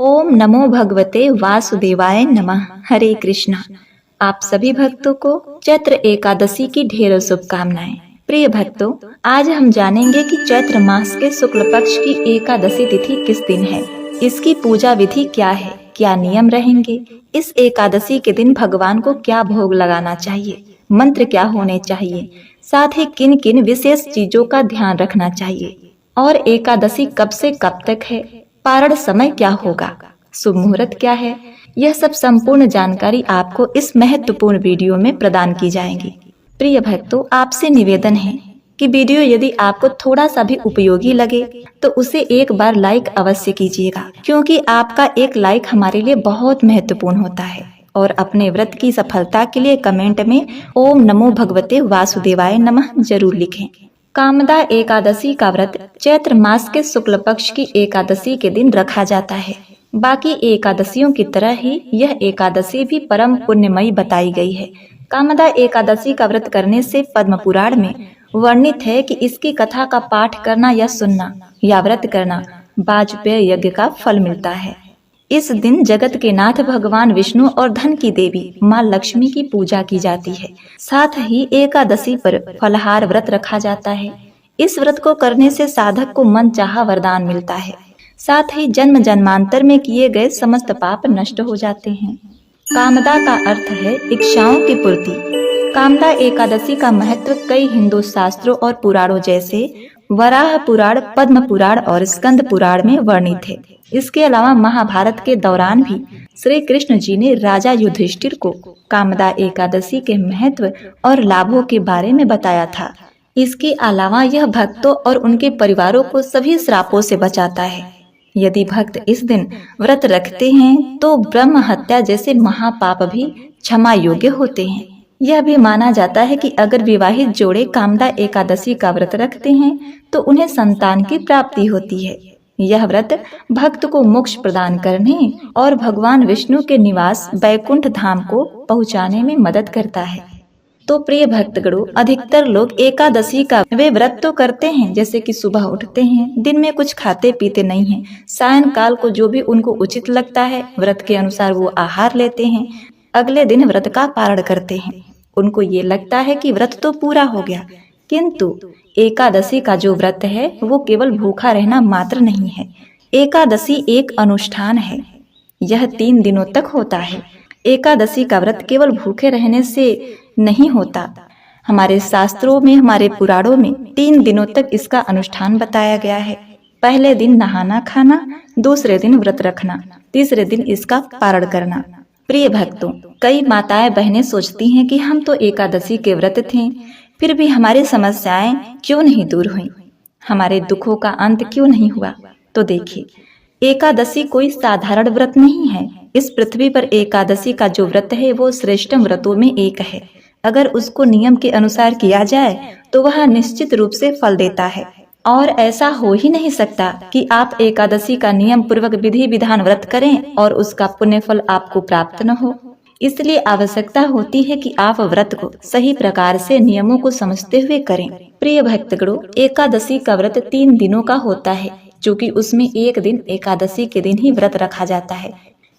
ओम नमो भगवते वासुदेवाय नमः। हरे कृष्णा। आप सभी भक्तों को चैत्र एकादशी की ढेरों शुभकामनाएं। प्रिय भक्तों, आज हम जानेंगे कि चैत्र मास के शुक्ल पक्ष की एकादशी तिथि किस दिन है, इसकी पूजा विधि क्या है, क्या नियम रहेंगे, इस एकादशी के दिन भगवान को क्या भोग लगाना चाहिए, मंत्र क्या होने चाहिए, साथ ही किन किन विशेष चीजों का ध्यान रखना चाहिए और एकादशी कब से कब तक है, पारण समय क्या होगा, शुभ मुहूर्त क्या है, यह सब संपूर्ण जानकारी आपको इस महत्वपूर्ण वीडियो में प्रदान की जाएगी। प्रिय भक्तों, आपसे निवेदन है कि वीडियो यदि आपको थोड़ा सा भी उपयोगी लगे तो उसे एक बार लाइक अवश्य कीजिएगा, क्योंकि आपका एक लाइक हमारे लिए बहुत महत्वपूर्ण होता है। और अपने व्रत की सफलता के लिए कमेंट में ओम नमो भगवते वासुदेवाय नमः जरूर लिखें। कामदा एकादशी का व्रत चैत्र मास के शुक्ल पक्ष की एकादशी के दिन रखा जाता है। बाकी एकादशियों की तरह ही यह एकादशी भी परम पुण्यमयी बताई गई है। कामदा एकादशी का व्रत करने से पद्म पुराण में वर्णित है कि इसकी कथा का पाठ करना या सुनना या व्रत करना वाजपेय यज्ञ का फल मिलता है। इस दिन जगत के नाथ भगवान विष्णु और धन की देवी माँ लक्ष्मी की पूजा की जाती है। साथ ही एकादशी पर फलाहार व्रत रखा जाता है। इस व्रत को करने से साधक को मन चाहा वरदान मिलता है। साथ ही जन्म जन्मांतर में किए गए समस्त पाप नष्ट हो जाते हैं। कामदा का अर्थ है इच्छाओं की पूर्ति। कामदा एकादशी का महत्व कई हिंदू शास्त्रों और पुराणों जैसे वराह पुराण, पद्म पुराण और स्कंद पुराण में वर्णित है। इसके अलावा महाभारत के दौरान भी श्री कृष्ण जी ने राजा युधिष्ठिर को कामदा एकादशी के महत्व और लाभों के बारे में बताया था। इसके अलावा यह भक्तों और उनके परिवारों को सभी श्रापों से बचाता है। यदि भक्त इस दिन व्रत रखते हैं तो ब्रह्म हत्या जैसे महापाप भी क्षमा योग्य होते हैं। यह भी माना जाता है कि अगर विवाहित जोड़े कामदा एकादशी का व्रत रखते हैं तो उन्हें संतान की प्राप्ति होती है। यह व्रत भक्त को मोक्ष प्रदान करने और भगवान विष्णु के निवास बैकुंठ धाम को पहुंचाने में मदद करता है। तो प्रिय भक्तगणों, अधिकतर लोग एकादशी का वे व्रत तो करते हैं, जैसे कि सुबह उठते हैं, दिन में कुछ खाते पीते नहीं हैं, सायंकाल को जो भी उनको उचित लगता है व्रत के अनुसार वो आहार लेते हैं, अगले दिन व्रत का पारण करते हैं। उनको ये लगता है कि व्रत तो पूरा हो गया, किंतु एकादशी का जो व्रत है वो केवल भूखा रहना मात्र नहीं है। एकादशी एक अनुष्ठान है। यह 3 दिनों तक होता है। एकादशी का व्रत केवल भूखे रहने से नहीं होता। हमारे शास्त्रों में, हमारे पुराणों में 3 दिनों तक इसका अनुष्ठान बताया गया है। पहले दिन नहाना खाना, दूसरे दिन व्रत रखना, तीसरे दिन इसका पारण करना। प्रिय भक्तों, कई माताएं बहनें सोचती हैं कि हम तो एकादशी के व्रत थे, फिर भी हमारी समस्याएं क्यों नहीं दूर हुई, हमारे दुखों का अंत क्यों नहीं हुआ। तो देखिए, एकादशी कोई साधारण व्रत नहीं है। इस पृथ्वी पर एकादशी का जो व्रत है वो श्रेष्ठतम व्रतों में एक है। अगर उसको नियम के अनुसार किया जाए तो वह निश्चित रूप से फल देता है। और ऐसा हो ही नहीं सकता कि आप एकादशी का नियम पूर्वक विधि विधान व्रत करें और उसका पुण्य फल आपको प्राप्त न हो। इसलिए आवश्यकता होती है कि आप व्रत को सही प्रकार से नियमों को समझते हुए करें। प्रिय भक्तगणों, एकादशी का व्रत 3 दिनों का होता है, क्योंकि उसमें एक दिन एकादशी के दिन ही व्रत रखा जाता है।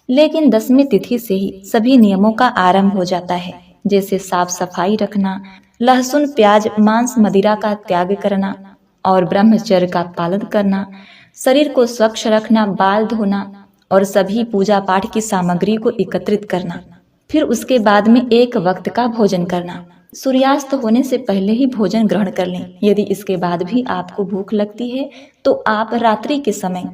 लेकिन 10वीं तिथि से ही सभी नियमों का आरंभ हो जाता है, जैसे साफ सफाई रखना, लहसुन प्याज मांस मदिरा का त्याग करना और ब्रह्मचर्य का पालन करना, शरीर को स्वच्छ रखना, बाल धोना और सभी पूजा पाठ की सामग्री को एकत्रित करना। फिर उसके बाद में एक वक्त का भोजन करना। सूर्यास्त होने से पहले ही भोजन ग्रहण कर लें। यदि इसके बाद भी आपको भूख लगती है तो आप रात्रि के समय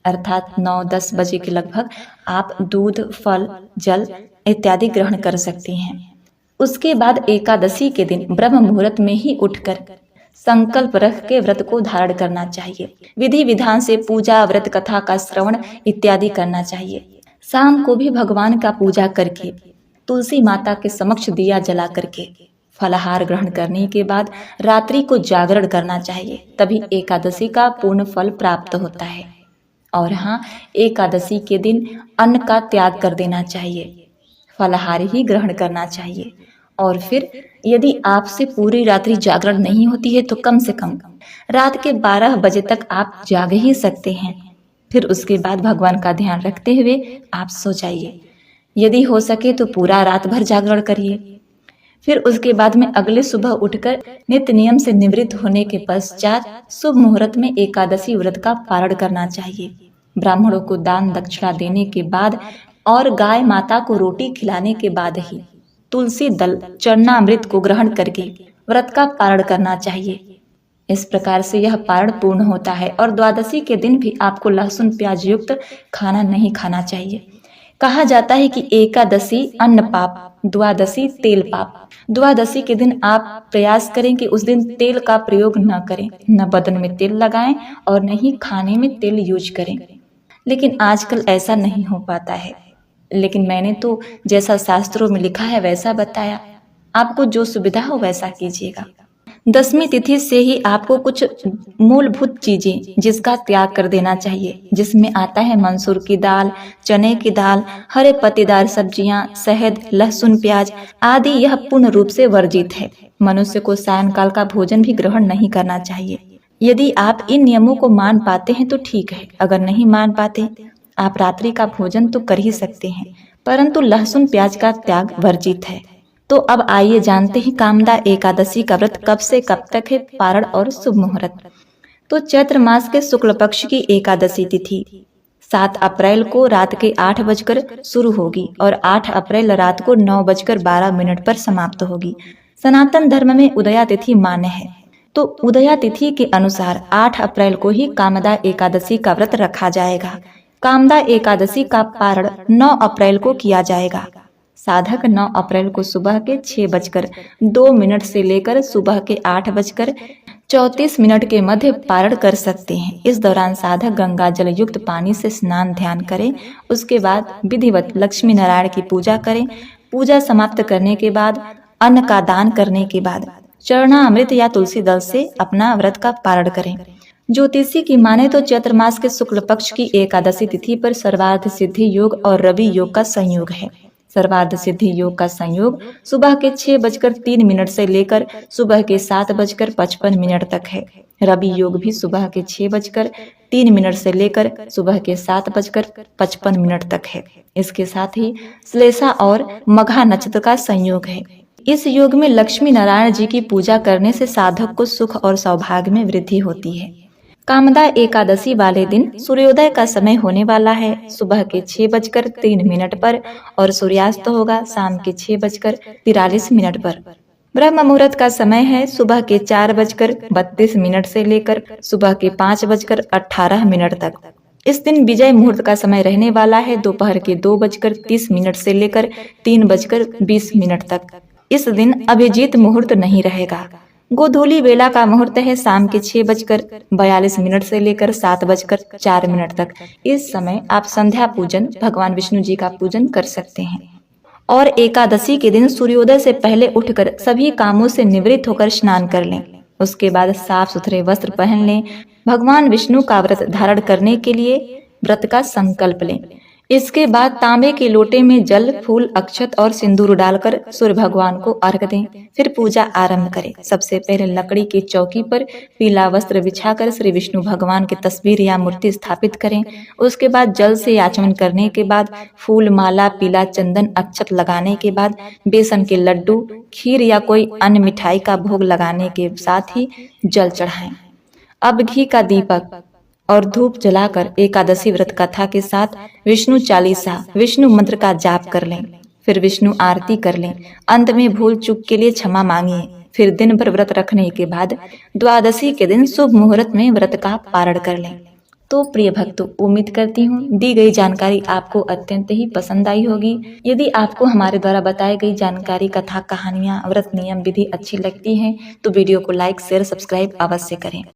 अर्थात 9-10 बजे के लगभग आप दूध, फल, जल इत्यादि ग्रहण कर सकती हैं। उसके बाद एकादशी के दिन ब्रह्म मुहूर्त में ही उठकर संकल्प रख के व्रत को धारण करना चाहिए। विधि विधान से पूजा, व्रत कथा का श्रवण इत्यादि करना चाहिए। शाम को भी भगवान का पूजा करके, तुलसी माता के समक्ष दिया जला करके, फलाहार ग्रहण करने के बाद रात्रि को जागरण करना चाहिए। तभी एकादशी का पूर्ण फल प्राप्त होता है। और हाँ, एकादशी के दिन अन्न का त्याग कर देना चाहिए, फलाहार ही ग्रहण करना चाहिए। और फिर यदि आपसे पूरी रात्रि जागरण नहीं होती है तो कम से कम रात के 12 बजे तक आप जाग ही सकते हैं। फिर उसके बाद भगवान का ध्यान रखते हुए आप सो जाइए। यदि हो सके तो पूरा रात भर जागरण करिए। फिर उसके बाद में अगले सुबह उठकर नित्य नियम से निवृत्त होने के पश्चात शुभ मुहूर्त में एकादशी व्रत का पारण करना चाहिए। ब्राह्मणों को दान दक्षिणा देने के बाद और गाय माता को रोटी खिलाने के बाद ही तुलसी दल चरणामृत को ग्रहण करके व्रत का पारण करना चाहिए। इस प्रकार से यह पारण पूर्ण होता है। और द्वादशी के दिन भी आपको लहसुन प्याज युक्त खाना नहीं खाना चाहिए। कहा जाता है कि एकादशी अन्न पाप, द्वादशी तेल पाप। द्वादशी के दिन आप प्रयास करें कि उस दिन तेल का प्रयोग न करें, न बदन में तेल लगाएं और न ही खाने में तेल यूज करें। लेकिन आजकल ऐसा नहीं हो पाता है। लेकिन मैंने तो जैसा शास्त्रों में लिखा है वैसा बताया। आपको जो सुविधा हो वैसा कीजिएगा। दसवीं तिथि से ही आपको कुछ मूलभूत चीजें जिसका त्याग कर देना चाहिए, जिसमें आता है मसूर की दाल, चने की दाल, हरे पत्तेदार सब्जियां, शहद, लहसुन प्याज आदि। यह पूर्ण रूप से वर्जित है। मनुष्य को सायंकाल का भोजन भी ग्रहण नहीं करना चाहिए। यदि आप इन नियमों को मान पाते हैं तो ठीक है, अगर नहीं मान पाते आप रात्रि का भोजन तो कर ही सकते हैं, परंतु लहसुन प्याज का त्याग वर्जित है। तो अब आइए जानते हैं कामदा एकादशी का व्रत कब से कब तक है, पारण और शुभ मुहूर्त। तो चैत्र मास के शुक्ल पक्ष की एकादशी तिथि 7 अप्रैल को रात के 8 बजकर शुरू होगी और 8 अप्रैल रात को 9:12 पर समाप्त होगी। सनातन धर्म में उदया तिथि मान्य है। तो उदया तिथि के अनुसार 8 अप्रैल को ही कामदा एकादशी का व्रत रखा जाएगा। कामदा एकादशी का पारण 9 अप्रैल को किया जाएगा। साधक 9 अप्रैल को सुबह के 6:02 से लेकर सुबह के 8:34 के मध्य पारण कर सकते हैं। इस दौरान साधक गंगा जल युक्त पानी से स्नान ध्यान करें। उसके बाद विधिवत लक्ष्मी नारायण की पूजा करें। पूजा समाप्त करने के बाद अन्न का दान करने के बाद चरणामृत या तुलसी दल से अपना व्रत का पारण करें। ज्योतिषी की माने तो चैत्र मास के शुक्ल पक्ष की एकादशी तिथि पर सर्वार्थ सिद्धि योग और रवि योग का संयोग है। सर्वार्थ सिद्धि योग का संयोग सुबह के 6:03 से लेकर सुबह के 7:55 तक है। रवि योग भी सुबह के 6:03 से लेकर सुबह के 7:55 तक है। इसके साथ ही श्लेषा और मघा नक्षत्र का संयोग है। इस योग में लक्ष्मी नारायण जी की पूजा करने से साधक को सुख और सौभाग्य में वृद्धि होती है। कामदा एकादशी वाले दिन सूर्योदय का समय होने वाला है सुबह के 6:03 पर और सूर्यास्त होगा शाम के 6:43 पर। ब्रह्म मुहूर्त का समय है सुबह के 4:32 से लेकर सुबह के 5:18 तक। इस दिन विजय मुहूर्त का समय रहने वाला है दोपहर के 2:30 से लेकर 3:20 तक। इस दिन अभिजीत मुहूर्त नहीं रहेगा। गोधूली बेला का मुहूर्त है शाम के 6:42 से लेकर 7:04 तक। इस समय आप संध्या पूजन भगवान विष्णु जी का पूजन कर सकते हैं। और एकादशी के दिन सूर्योदय से पहले उठकर सभी कामों से निवृत्त होकर स्नान कर लें। उसके बाद साफ सुथरे वस्त्र पहन लें। भगवान विष्णु का व्रत धारण करने के लिए व्रत का संकल्प लें। इसके बाद तांबे के लोटे में जल, फूल, अक्षत और सिंदूर डालकर सूर्य भगवान को अर्घ दें। फिर पूजा आरंभ करें। सबसे पहले लकड़ी की चौकी पर पीला वस्त्र बिछाकर श्री विष्णु भगवान की तस्वीर या मूर्ति स्थापित करें। उसके बाद जल से आचमन करने के बाद फूल, माला, पीला चंदन, अक्षत लगाने के बाद बेसन के लड्डू, खीर या कोई अन्य मिठाई का भोग लगाने के साथ ही जल चढ़ाएं। अब घी का दीपक और धूप जलाकर एकादशी व्रत कथा के साथ विष्णु चालीसा, विष्णु मंत्र का जाप कर लें। फिर विष्णु आरती कर लें। अंत में भूल चूक के लिए क्षमा मांगिए। फिर दिन भर व्रत रखने के बाद द्वादशी के दिन शुभ मुहूर्त में व्रत का पारण कर लें। तो प्रिय भक्तों, उम्मीद करती हूँ दी गई जानकारी आपको अत्यंत ही पसंद आई होगी। यदि आपको हमारे द्वारा बताई गई जानकारी, कथा, कहानियाँ, व्रत नियम, विधि अच्छी लगती है तो वीडियो को लाइक, शेयर, सब्सक्राइब अवश्य करें।